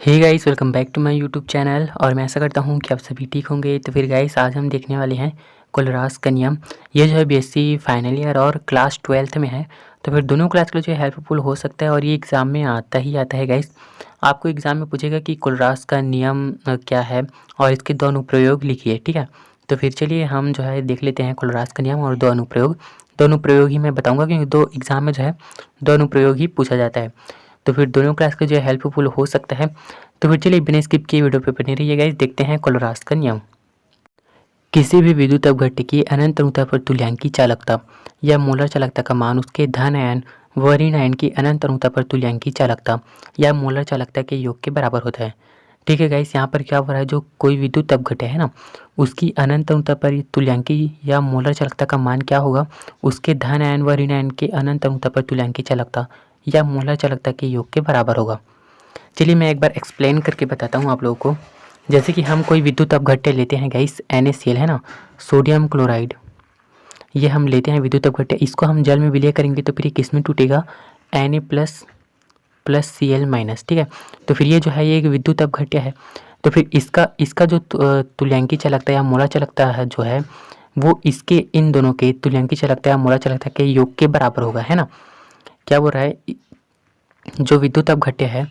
Hey guys, welcome back to my YouTube channel. और मैं आशा करता हूँ कि आप सभी ठीक होंगे। तो फिर गाइस, आज हम देखने वाले हैं कोलरास का नियम। ये जो है बीएससी फाइनल ईयर और क्लास 12th में है। तो फिर दोनों क्लास के लिए जो है हेल्पफुल हो सकता है और ये एग्ज़ाम में आता ही आता है गाइस। आपको एग्ज़ाम में पूछेगा कि कोलरास का नियम क्या है और इसके दो अनुप्रयोग लिखिए, ठीक है। तो फिर चलिए हम जो है देख लेते हैं कोलरास का नियम और दो अनुप्रयोग। दो अनुप्रयोग ही मैं बताऊँगा क्योंकि दो एग्ज़ाम में जो है दो अनुप्रयोग ही पूछा जाता है। तो फिर दोनों क्लास के जो है हेल्पफुल हो सकता है। तो फिर चलिए बिना स्किप किए वीडियो पे बने रहिए गाइस। देखते हैं कोलरास का नियम। किसी भी विद्युत अपघट्य की अनंत अनुता पर तुल्यांकी चालकता या मोलर चालकता का मान उसके धन आयन व ऋण आयन की अनंत अनुता पर तुल्यांकी चालकता या मोलर चालकता के योग के बराबर होता है। ठीक है गाइस, यहाँ पर क्या हो रहा है, जो कोई विद्युत अपघट्य है ना, उसकी अनंत अनुता पर तुल्यांकी या मोलर चालकता का मान क्या होगा, उसके धन आयन व ऋण आयन के अनंत अनुता पर तुल्यांकी चालकता या मोलर चालकता के योग के बराबर होगा। चलिए मैं एक बार एक्सप्लेन करके बताता हूँ आप लोगों को। जैसे कि हम कोई विद्युत अपघट्य लेते हैं गाइस, NaCl है ना, सोडियम क्लोराइड, ये हम लेते हैं विद्युत अपघट्य। इसको हम जल में विलय करेंगे तो फिर ये किस में टूटेगा, Na प्लस Cl-, ठीक है। तो फिर ये जो है ये एक विद्युत अपघट्य है। तो फिर इसका जो तुल्यांकी चालकता या मोलर चालकता है जो है वो इसके इन दोनों के तुल्यांकी चालकता या मोलर चालकता के योग के बराबर होगा, है ना। क्या बोल रहा है, जो विद्युत अपघट्य है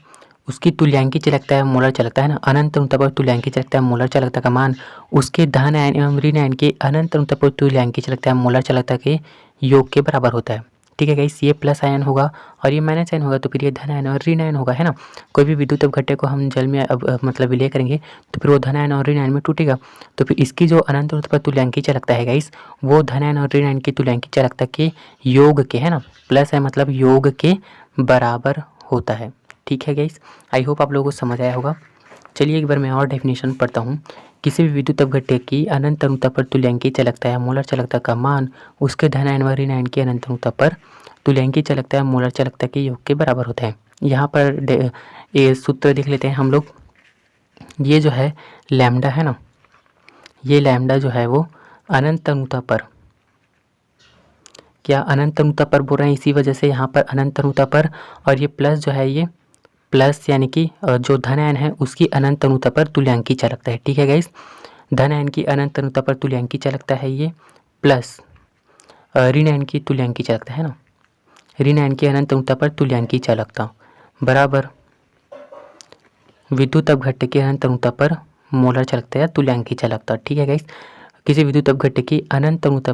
उसकी तुल्यांकी चालकता है मोलर चालकता है ना, अनंत अनुता पर तुल्यांकी चालकता है मोलर चालकता का मान उसके धन आयन एवं ऋण आयन के अनंत अनुता पर तुल्यांकी चालकता है मोलर चालकता के योग के बराबर होता है। ठीक है गाइस, ये प्लस आयन होगा और ये माइनस आयन होगा, तो फिर ये धन आयन और ऋण आयन होगा, है ना। कोई भी विद्युत अपघट्य को हम जल में मतलब विलय करेंगे तो फिर वो धन आयन और ऋण आयन में टूटेगा। तो फिर इसकी जो अनंत अनुता पर तुल्यांकी चालकता है गाइस, वो धन आयन और ऋण आयन की तुल्यांकी चालकता के योग के, है ना, प्लस है मतलब योग के बराबर होता है। ठीक है गाइस, आई होप आप लोगों को समझ आया होगा। चलिए एक बार मैं और डेफिनेशन पढ़ता हूँ। किसी भी विद्युत अपघट्य की अनंत अनुता पर तुल्यांकी चालकता या मोलर चालकता का मान उसके धन आयन व ऋण आयन की अनंत अनुता पर तुल्यांकी चालकता या मोलर चालकता के योग के बराबर होता है। यहाँ पर ये सूत्र देख लेते हैं हम लोग। ये जो है लैम्डा है ना, ये लैम्डा जो है वो अनंत अनुता पर, क्या अनंत अनुता पर बोल रहे हैं, इसी वजह से यहाँ पर अनंत अनुता पर, और ये प्लस जो है ये प्लस यानी कि जो धन आयन है उसकी अनंत अनुता पर तुल्यांकी चालकता है। ठीक है गाइस, धन आयन की अनंत अनुता पर तुल्यांकी चालकता है ये, प्लस ऋण आयन की तुल्यांकी चालकता है ना, ऋण आयन की अनंत अनुता पर तुल्यांकी चालकता बराबर विद्युत अपघट्य की अनंत अनुता पर मोलर चालकता या तुल्यांकी चालकता। ठीक है गाइस, किसी विद्युत अपघट्य की अनंत अनुता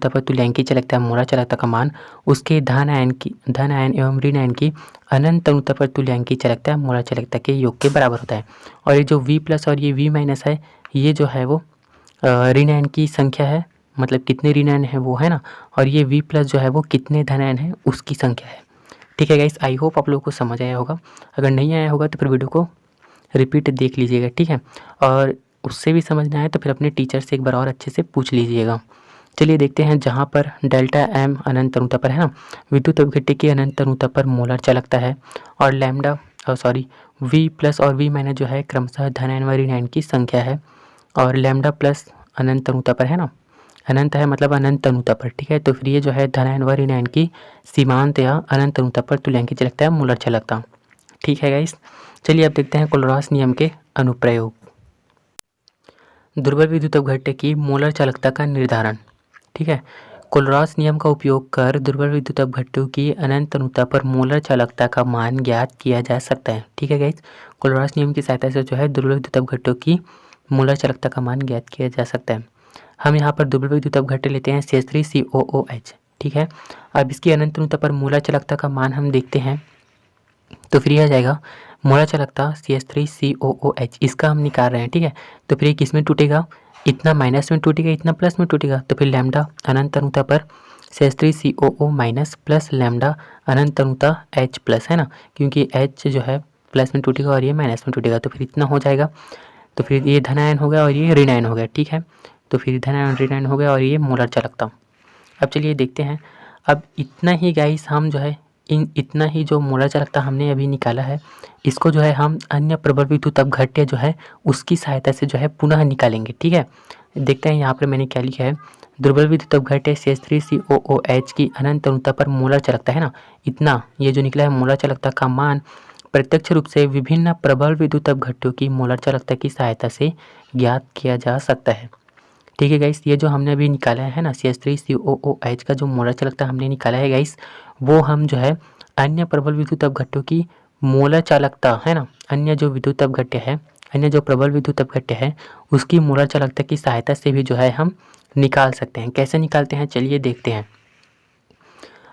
पर तुल्यांकी चालकता या मोलर चालकता का मान उसके धन आयन एवं ऋण आयन की अनंत अनुता पर तुल्यांकी चालकता या मोलर चालकता के योग के बराबर होता है। और ये जो V+ और ये V- है, ये जो है वो ऋण आयन की संख्या है, मतलब कितने ऋण आयन है वो, है ना, और ये V+ जो है वो कितने धन आयन है उसकी संख्या है। ठीक है गाइस, आई होप आप लोगों को समझ आया होगा। अगर नहीं आया होगा तो फिर वीडियो को रिपीट देख लीजिएगा, ठीक है। और उससे भी समझना है तो फिर अपने टीचर से एक बार और अच्छे से पूछ लीजिएगा। चलिए देखते हैं, जहाँ पर डेल्टा M अनंत अनुता पर है ना, विद्युत अपघट्य की अनंत अनुता पर मोलर चालकता है, और लैम्डा V+ और V- जो है क्रमशः धन आयन व ऋण आयन की संख्या है, और लैम्डा प्लस अनंत अनुता पर है ना, अनंत है मतलब अनंत अनुता पर, ठीक है। तो फिर ये जो है धन आयन व ऋण आयन की सीमांत या अनंत अनुता पर तुल्यांकी चालकता है मोलर चालकता। ठीक है गाइस, चलिए अब देखते हैं कोलरास नियम के अनुप्रयोग। दुर्बल विद्युत अपघट्य की मोलर चालकता का निर्धारण। ठीक है, कोलरास नियम का उपयोग कर दुर्बल विद्युत अपघट्यों की अनंत अनुता पर मोलर चालकता का मान ज्ञात किया जा सकता है। ठीक है गाइस, कोलरास नियम की सहायता से जो है दुर्बल विद्युत अपघट्यों की मोलर चालकता का मान ज्ञात किया जा सकता है। हम यहाँ पर दुर्बल विद्युत अपघट्य लेते हैं CH3COOH। ठीक है, अब इसकी अनंत अनुता पर मोलर चालकता का मान हम देखते हैं तो फिर यह आ जाएगा मोलर चालकता CH3COOH, इसका हम निकाल रहे हैं। ठीक है, तो फिर ये किस में टूटेगा, इतना माइनस में टूटेगा इतना प्लस में टूटेगा, तो फिर लैम्डा अनंत अनुता पर CH3COO- प्लस लैम्डा अनंत अनुता H+, है ना, क्योंकि H जो है प्लस में टूटेगा और ये माइनस में टूटेगा, तो फिर इतना हो जाएगा। तो फिर ये धन आयन हो गया और ये ऋण आयन हो गया। ठीक है, तो फिर धन आयन ऋण आयन हो गया और ये मोलर चालकता। अब चलिए देखते हैं, अब इतना ही गाइस हम जो है इतना ही जो मोलर चालकता हमने अभी निकाला है, इसको जो है हम अन्य प्रबल विद्युत अपघट्य जो है उसकी सहायता से जो है पुनः निकालेंगे। ठीक है, देखते हैं यहाँ पर मैंने क्या लिखा है, दुर्बल विद्युत अपघट्य CH3COOH की अनंत अनुता पर मोलर चालकता है ना, इतना ये जो निकला है मोलर चालकता का मान प्रत्यक्ष रूप से विभिन्न प्रबल विद्युत अपघट्यों की मोलर चालकता की सहायता से ज्ञात किया जा सकता है। ठीक है गाइस, ये जो हमने अभी निकाला है ना CH3COOH का जो मोलर चालकता हमने निकाला है गाइस, वो हम जो है अन्य प्रबल विद्युत अपघट्यों की मोलर चालकता है ना, अन्य जो विद्युत अपघट्य है, अन्य जो प्रबल विद्युत अपघट्य है उसकी मोलर चालकता की सहायता से भी जो है हम निकाल सकते हैं। कैसे निकालते हैं चलिए देखते हैं।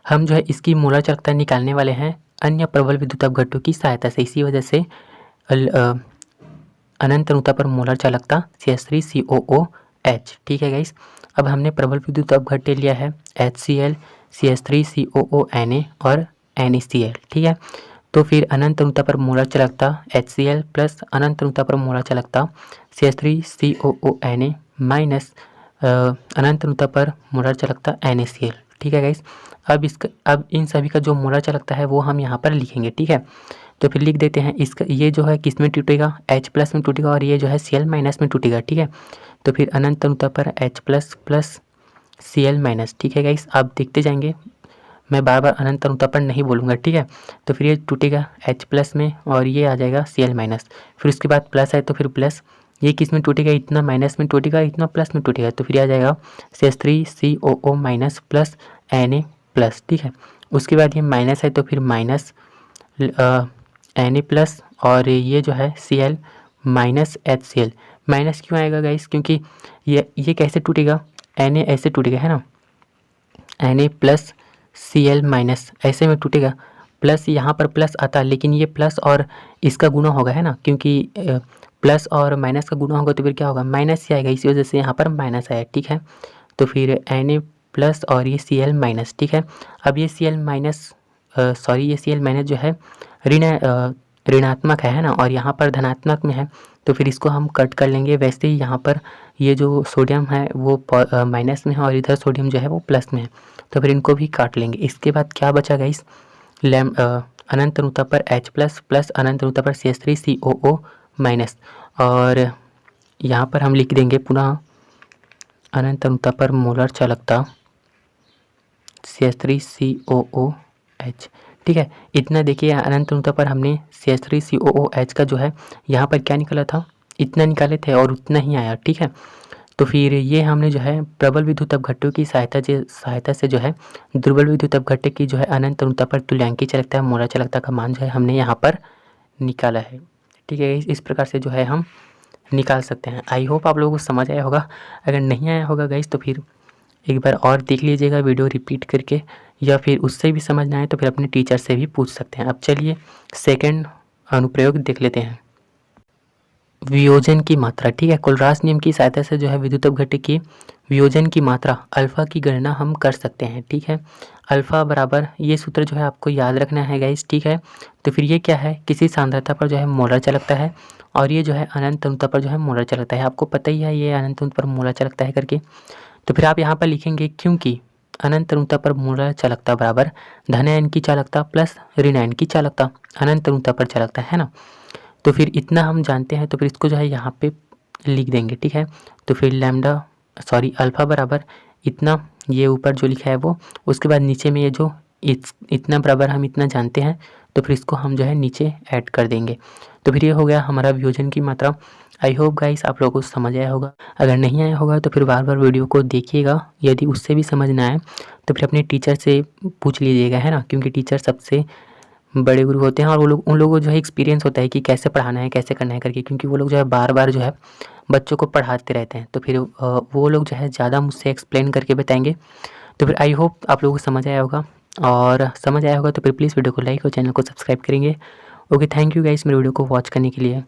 हम जो है इसकी मोलर चालकता निकालने वाले हैं अन्य प्रबल विद्युत अपघट्यों की सहायता से। इसी वजह से अनंत अनुता पर मोलर चालकता CH3COOH। ठीक है गाइस, अब हमने प्रबल विद्युत अपघट्य लिया है HCl, CH3COONA और NaCl। ठीक है, तो फिर अनंत अनुता पर मोलर चालकता HCl प्लस अनंत अनुता पर मोलर चालकता CH3COONA माइनस अनंत अनुता पर मोलर चालकता NaCl। ठीक है गाइस, अब इन सभी का जो मोलर चालकता है वो हम यहाँ पर लिखेंगे। ठीक है, तो फिर लिख देते हैं इसका, ये जो है किस में टूटेगा, H प्लस में टूटेगा और ये जो है Cl माइनस में टूटेगा। ठीक है, तो फिर अनंत अनुता पर H plus plus Cl minus. ठीक है गाइस, आप देखते जाएंगे, मैं बार बार अनंत अनुता पर नहीं बोलूँगा। ठीक है, तो फिर ये टूटेगा H प्लस में और ये आ जाएगा Cl माइनस, फिर उसके बाद प्लस है तो फिर प्लस, ये किस में टूटेगा, इतना माइनस में टूटेगा, इतना प्लस में टूटेगा, तो फिर आ जाएगा CH3COO minus plus Na plus. ठीक है, उसके बाद ये माइनस है तो फिर माइनस Na प्लस और ये जो है Cl माइनस HCl। माइनस क्यों आएगा गाइस, क्योंकि ये कैसे टूटेगा, Na ऐसे टूटेगा है ना, Na प्लस Cl माइनस ऐसे में टूटेगा, प्लस यहाँ पर प्लस आता, लेकिन ये प्लस और इसका गुना होगा है ना, क्योंकि प्लस और माइनस का गुना होगा तो फिर क्या होगा, माइनस ही आएगा, इसी वजह से यहाँ पर माइनस आया। ठीक है, तो फिर Na प्लस और ये Cl माइनस। ठीक है, अब ये Cl माइनस ये Cl माइनस जो है ऋणात्मक है ना, और यहाँ पर धनात्मक में है, तो फिर इसको हम कट कर लेंगे। वैसे ही यहाँ पर ये जो सोडियम है वो माइनस में है और इधर सोडियम जो है वो प्लस में है, तो फिर इनको भी काट लेंगे। इसके बाद क्या बचा गाइस, अनंत अनुता पर H प्लस प्लस अनंत अनुता पर CH3COO माइनस, और यहाँ पर हम लिख देंगे पुनः अनंत अनुता पर मोलर चालकता CH3COOH। ठीक है, इतना देखिए अनंत अनुता पर हमने CH3COOH का जो है यहाँ पर क्या निकला था, इतना निकाले थे और उतना ही आया। ठीक है, तो फिर ये हमने जो है प्रबल विद्युत अपघट्यों की सहायता से जो है दुर्बल विद्युत अपघट्य की जो है अनंत अनुता पर तुल्यांकी चालकता मोलर चालकता का मान जो है हमने यहाँ पर निकाला है। ठीक है, इस प्रकार से जो है हम निकाल सकते हैं। आई होप आप लोगों को समझ आया होगा। अगर नहीं आया होगा गाइस तो फिर एक बार और देख लीजिएगा वीडियो रिपीट करके, या फिर उससे भी समझ ना आए तो फिर अपने टीचर से भी पूछ सकते हैं। अब चलिए सेकंड अनुप्रयोग देख लेते हैं, वियोजन की मात्रा। ठीक है, कोलरास नियम की सहायता से जो है विद्युत अपघट्य की वियोजन की मात्रा अल्फा की गणना हम कर सकते हैं। ठीक है, अल्फा बराबर, ये सूत्र जो है आपको याद रखना है गाइस। ठीक है, तो फिर ये क्या है, किसी सांद्रता पर जो है मोलर चालकता है और ये जो है अनंत अनुता पर जो है मोलर चालकता है। आपको पता ही है ये अनंत अनुता पर मोलर चालकता है करके, तो फिर आप यहाँ पर लिखेंगे क्योंकि अनंत अनुता पर मोलर चालकता बराबर धन आयन की चालकता प्लस ऋण आयन की चालकता अनंत अनुता पर चालकता है ना, तो फिर इतना हम जानते हैं, तो फिर इसको जो है यहाँ पे लिख देंगे। ठीक है, तो फिर अल्फा बराबर इतना, ये ऊपर जो लिखा है वो, उसके बाद नीचे में ये जो इतना बराबर हम इतना जानते हैं, तो फिर इसको हम जो है नीचे ऐड कर देंगे, तो फिर ये हो गया हमारा वियोजन की मात्रा। आई होप गाइस आप लोगों को समझ आया होगा। अगर नहीं आया होगा तो फिर बार बार वीडियो को देखिएगा, यदि उससे भी समझ ना आए तो फिर अपने टीचर से पूछ लीजिएगा है ना, क्योंकि टीचर सबसे बड़े गुरु होते हैं और उन लोगों को जो है एक्सपीरियंस होता है कि कैसे पढ़ाना है कैसे करना है करके, क्योंकि वो लोग जो है बार बार जो है बच्चों को पढ़ाते रहते हैं, तो फिर वो लोग जो है ज़्यादा मुझसे एक्सप्लेन करके बताएंगे। तो फिर आई होप आप लोगों को समझ आया होगा, और समझ आया होगा तो फिर प्लीज़ वीडियो को लाइक और चैनल को सब्सक्राइब करेंगे। ओके, थैंक यू गाइस मेरे वीडियो को वॉच करने के लिए।